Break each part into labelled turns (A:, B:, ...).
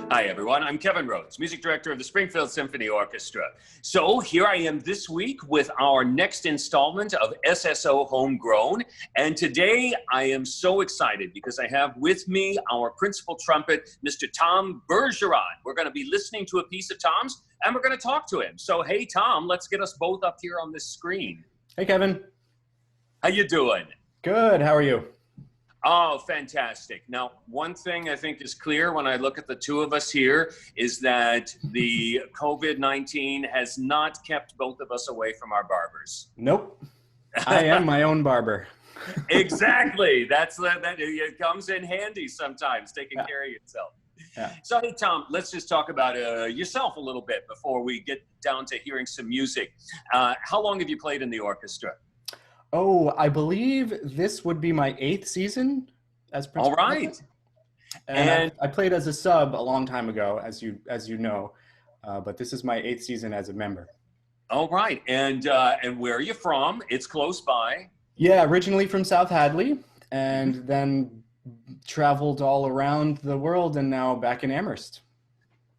A: Hi, everyone. I'm Kevin Rhodes, music director of the Springfield Symphony Orchestra. So here I am this week with our next installment of SSO Homegrown. And today I am so excited because I have with me our principal trumpet, Mr. Tom Bergeron. We're going to be listening to a piece of Tom's and we're going to talk to him. So, hey, Tom, let's get us both up here on this screen.
B: Hey, Kevin.
A: How you doing?
B: Good. How are you?
A: Oh, fantastic. Now, one thing I think is clear when I look at the two of us here is that the COVID-19 has not kept both of us away from our barbers.
B: Nope. I am my own barber.
A: Exactly. That it comes in handy sometimes, taking care of yourself.
B: Yeah.
A: So, hey, Tom, let's just talk about yourself a little bit before we get down to hearing some music. How long have you played in the orchestra?
B: Oh, I believe this would be my 8th season as principal.
A: All right.
B: And I played as a sub a long time ago, as you know, but this is my 8th season as a member.
A: All right. And where are you from? It's close by.
B: Yeah, originally from South Hadley, and then traveled all around the world, and now back in Amherst.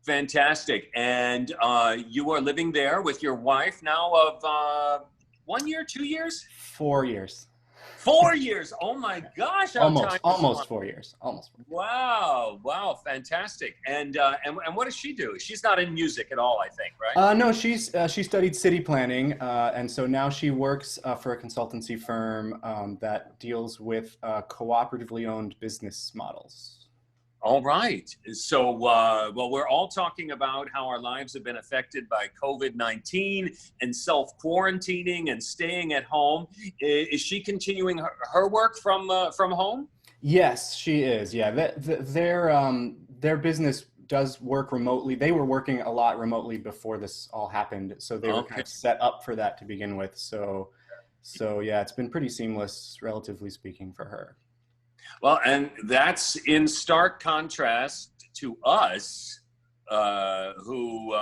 A: Fantastic. And you are living there with your wife now of 1 year, 2 years?
B: 4 years.
A: 4 years. Oh my gosh.
B: Almost 4 years. Almost.
A: Wow. Wow. Fantastic. And what does she do? She's not in music at all, I think, right?
B: No, she studied city planning, and so now she works for a consultancy firm that deals with cooperatively owned business models.
A: All right. So, well, we're all talking about how our lives have been affected by COVID-19 and self-quarantining and staying at home. Is she continuing her work from home?
B: Yes, she is. Yeah, their business does work remotely. They were working a lot remotely before this all happened, so they were kind of set up for that to begin with. So yeah, it's been pretty seamless, relatively speaking, for her.
A: Well, and that's in stark contrast to us, who,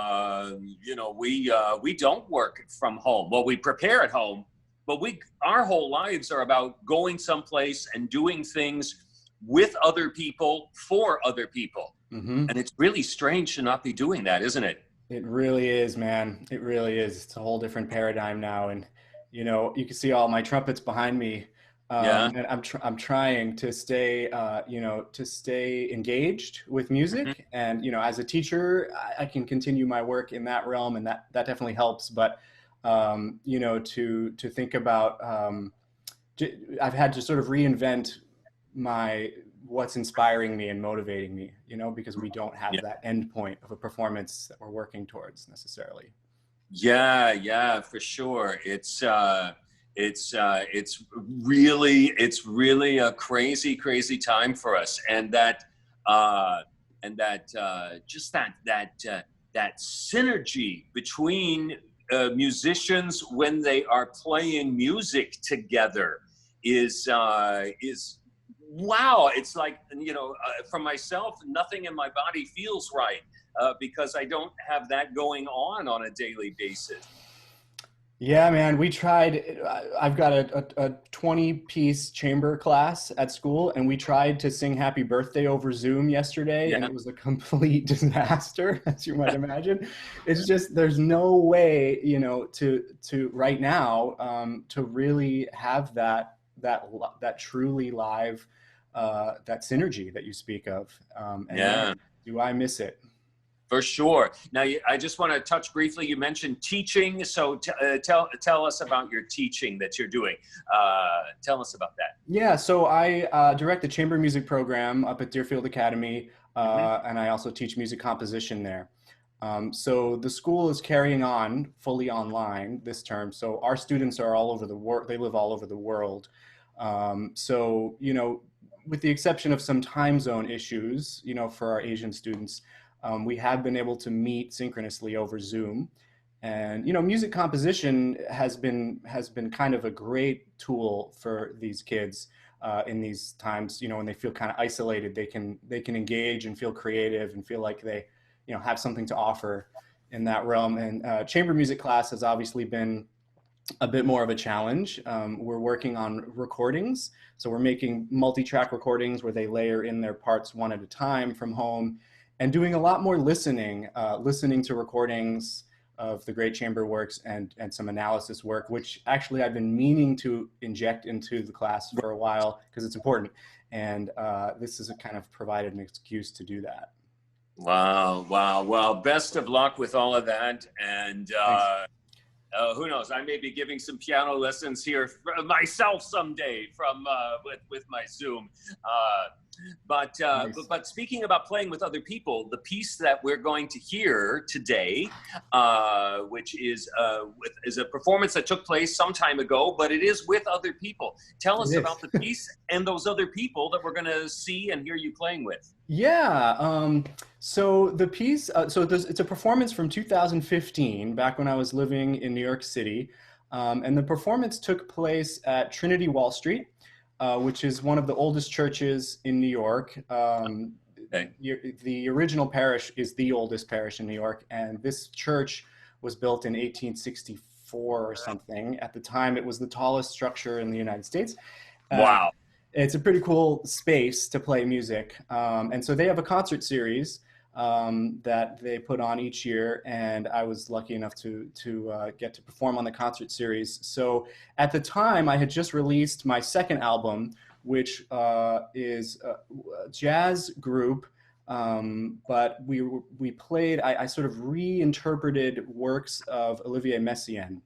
A: we don't work from home. Well, we prepare at home, but our whole lives are about going someplace and doing things with other people, for other people. Mm-hmm. And it's really strange to not be doing that, isn't it?
B: It really is, man. It really is. It's a whole different paradigm now. And, you can see all my trumpets behind me. And I'm trying to stay, stay engaged with music. Mm-hmm. And, as a teacher, I can continue my work in that realm, and that definitely helps. But, to think about, I've had to sort of reinvent what's inspiring me and motivating me, because we don't have that end point of a performance that we're working towards necessarily.
A: Yeah, for sure. It's really a crazy time for us, and that synergy between musicians when they are playing music together is wow. It's like, for myself, nothing in my body feels right because I don't have that going on a daily basis.
B: Yeah, man, we tried. I've got a 20-piece chamber class at school, and we tried to sing Happy Birthday over Zoom yesterday, and it was a complete disaster, as you might imagine. It's just, there's no way, to right now, to really have that truly live, that synergy that you speak of. Do I miss it?
A: For sure. Now, I just want to touch briefly. You mentioned teaching, so tell us about your teaching that you're doing. Tell us about that.
B: Yeah, so I direct the chamber music program up at Deerfield Academy, and I also teach music composition there. So the school is carrying on fully online this term. So our students are all over the world. They live all over the world. So, with the exception of some time zone issues, for our Asian students, we have been able to meet synchronously over Zoom, and music composition has been kind of a great tool for these kids in these times. When they feel kind of isolated, they can engage and feel creative and feel like they have something to offer in that realm. And chamber music class has obviously been a bit more of a challenge. We're working on recordings, so we're making multi-track recordings where they layer in their parts one at a time from home. and doing a lot more listening, listening to recordings of the great chamber works and some analysis work, which actually I've been meaning to inject into the class for a while because it's important. And this has kind of provided an excuse to do that.
A: Wow, wow. Well, best of luck with all of that. And who knows? I may be giving some piano lessons here myself someday from with my Zoom.
B: Nice.
A: But speaking about playing with other people, the piece that we're going to hear today, which is a performance that took place some time ago, but it is with other people. Tell us about the piece and those other people that we're going to see and hear you playing with.
B: Yeah. So the piece, it's a performance from 2015, back when I was living in New York City. And the performance took place at Trinity Wall Street, which is one of the oldest churches in New York.
A: Okay.
B: The original parish is the oldest parish in New York, and this church was built in 1864 or something. At the time, it was the tallest structure in the United States.
A: Wow.
B: It's a pretty cool space to play music. And so they have a concert series that they put on each year, and I was lucky enough to get to perform on the concert series. So at the time, I had just released my second album, which is a jazz group, but we played, I sort of reinterpreted works of Olivier Messiaen,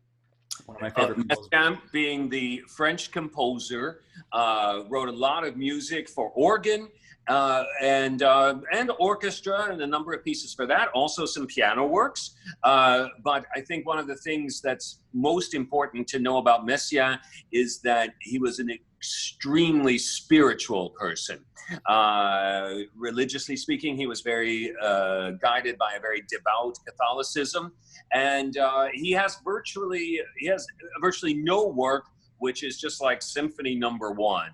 B: one of my favorite composers.
A: Messiaen, being the French composer, wrote a lot of music for organ and orchestra, and a number of pieces for that. Also some piano works. But I think one of the things that's most important to know about Messiaen is that he was an extremely spiritual person. Religiously speaking, he was very guided by a very devout Catholicism, and he has virtually no work which is just like Symphony number 1.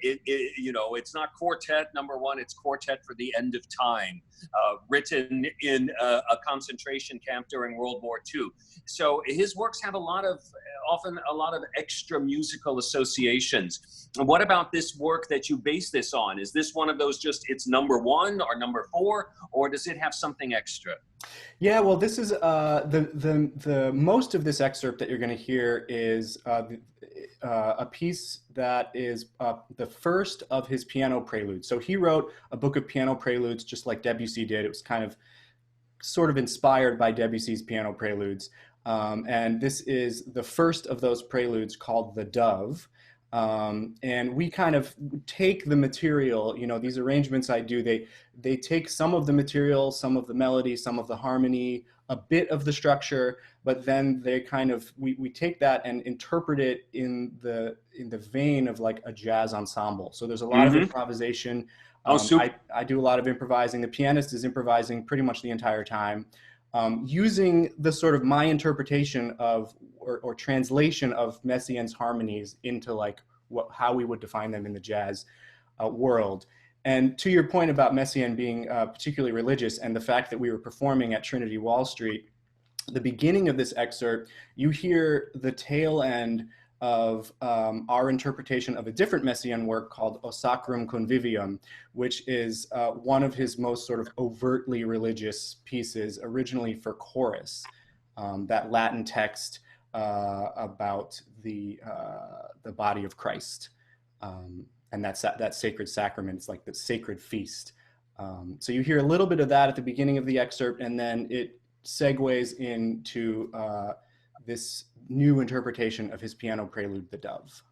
A: It's not quartet number 1, it's quartet for the end of time, written in a concentration camp during World War II. So his works have often a lot of extra musical associations. What about this work that you base this on? Is this one of those it's number 1 or number 4, or does it have something extra?
B: Yeah, well, this is the most of this excerpt that you're going to hear is a piece that is the first of his piano preludes. So he wrote a book of piano preludes just like Debussy did. It was kind of sort of inspired by Debussy's piano preludes. And this is the first of those preludes, called The Dove. And we kind of take the material, these arrangements I do, they take some of the material, some of the melody, some of the harmony, a bit of the structure, but then they kind of, we take that and interpret it in the vein of like a jazz ensemble. So there's a lot of improvisation. I do a lot of improvising. The pianist is improvising pretty much the entire time, using the sort of my interpretation of or translation of Messiaen's harmonies into like how we would define them in the jazz world. And to your point about Messiaen being particularly religious and the fact that we were performing at Trinity Wall Street, the beginning of this excerpt, you hear the tail end of our interpretation of a different Messiaen work called O Sacrum Convivium, which is one of his most sort of overtly religious pieces, originally for chorus, that Latin text about the body of Christ, and that sacred sacrament. It's like the sacred feast. So you hear a little bit of that at the beginning of the excerpt, and then it segues into this new interpretation of his piano prelude, The Dove.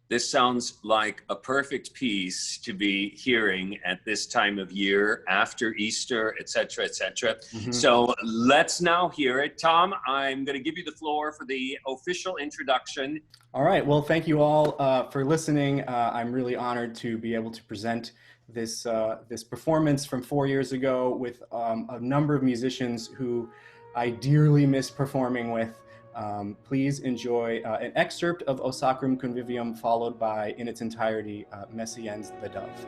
A: This sounds like a perfect piece to be hearing at this time of year, after Easter, et cetera, et cetera. So let's now hear it. Tom, I'm going to give you the floor for the official introduction.
B: All right. Well, thank you all for listening. I'm really honored to be able to present this performance from 4 years ago with a number of musicians who I dearly miss performing with. Please enjoy an excerpt of O Sacrum Convivium, followed by, in its entirety, Messiaen's The Dove.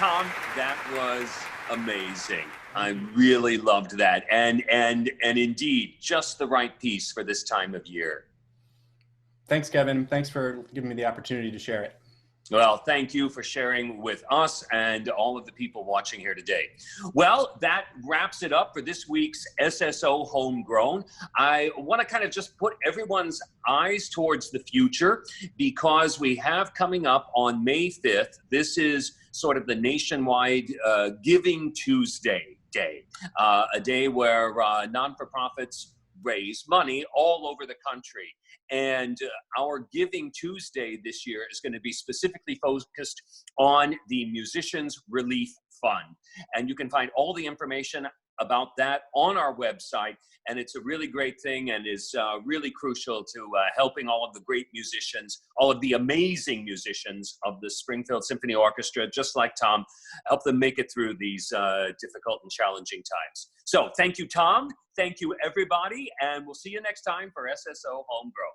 A: Tom, that was amazing. I really loved that. And indeed, just the right piece for this time of year.
B: Thanks, Kevin. Thanks for giving me the opportunity to share it.
A: Well, thank you for sharing with us and all of the people watching here today. Well, that wraps it up for this week's SSO Homegrown. I want to kind of just put everyone's eyes towards the future, because we have coming up on May 5th, this is sort of the nationwide Giving Tuesday day, a day where non-for-profits raise money all over the country. And our Giving Tuesday this year is going to be specifically focused on the Musicians Relief Fund. And you can find all the information about that on our website. And it's a really great thing, and is really crucial to helping all of the great musicians, all of the amazing musicians of the Springfield Symphony Orchestra, just like Tom, help them make it through these difficult and challenging times. So thank you, Tom. Thank you, everybody. And we'll see you next time for SSO Homegrown.